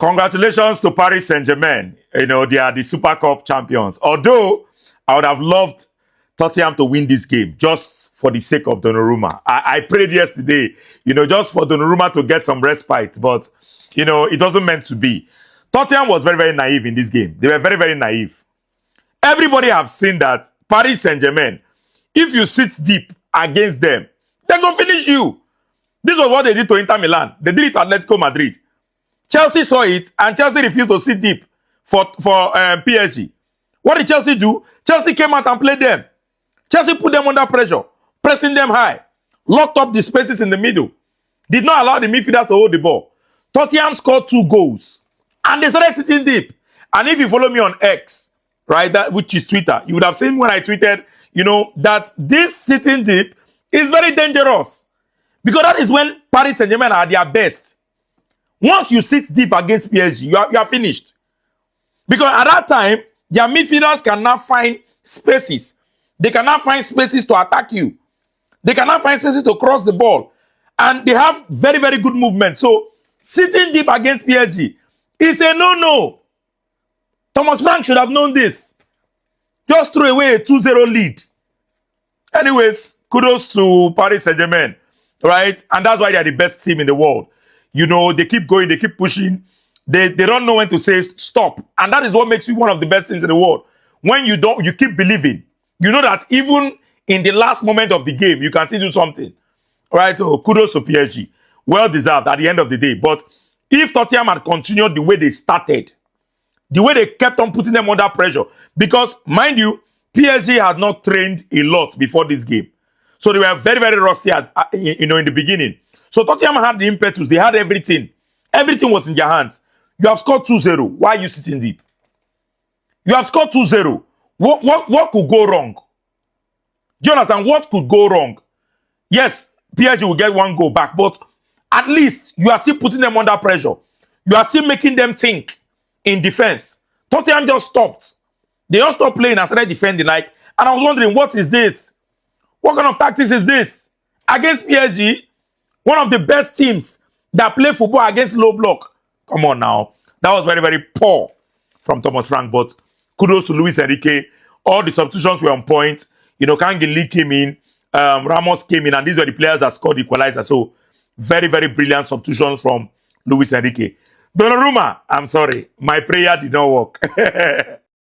Congratulations to Paris Saint-Germain. You know, they are the Super Cup champions. Although, I would have loved Tottenham to win this game just for the sake of Donnarumma. I prayed yesterday, you know, just for Donnarumma to get some respite. But, you know, it wasn't meant to be. Tottenham was very, very naive in this game. They were very, very naive. Everybody have seen that Paris Saint-Germain, if you sit deep against them, they're going to finish you. This was what they did to Inter Milan. They did it to Atletico Madrid. Chelsea saw it, and Chelsea refused to sit deep for PSG. What did Chelsea do? Chelsea came out and played them. Chelsea put them under pressure, pressing them high, locked up the spaces in the middle, did not allow the midfielders to hold the ball. Tottenham scored 2 goals, and they started sitting deep. And if you follow me on X, right, which is Twitter, you would have seen when I tweeted, you know, that this sitting deep is very dangerous. Because that is when Paris Saint-Germain are their best. Once you sit deep against PSG, you are finished. Because at that time, their midfielders cannot find spaces. They cannot find spaces to attack you. They cannot find spaces to cross the ball. And they have very, very good movement. So, sitting deep against PSG is a no-no. Thomas Frank should have known this. Just throw away a 2-0 lead. Anyways, kudos to Paris Saint-Germain. Right? And that's why they are the best team in the world. You know, they keep going, they keep pushing. They don't know when to say stop. And that is what makes you one of the best teams in the world. When you keep believing. You know that even in the last moment of the game, you can still do something. Right? So kudos to PSG. Well deserved at the end of the day. But if Tottenham had continued the way they started, the way they kept on putting them under pressure, because mind you, PSG had not trained a lot before this game. So they were very, very rusty in the beginning. So Tottenham had the impetus. They had everything. Everything was in their hands. You have scored 2-0. Why are you sitting deep? You have scored 2-0. What could go wrong? Do you understand? What could go wrong? Yes, PSG will get 1 goal back, but at least you are still putting them under pressure. You are still making them think in defense. Tottenham just stopped. They just stopped playing and started defending. And I was wondering, what is this? What kind of tactics is this? Against PSG, one of the best teams that play football against low block. Come on now. That was very, very poor from Thomas Frank, but kudos to Luis Enrique. All the substitutions were on point. You know, Kangin came in, Ramos came in, and these were the players that scored the equalizer. So, very, very brilliant substitutions from Luis Enrique. Donnarumma, I'm sorry. My prayer did not work.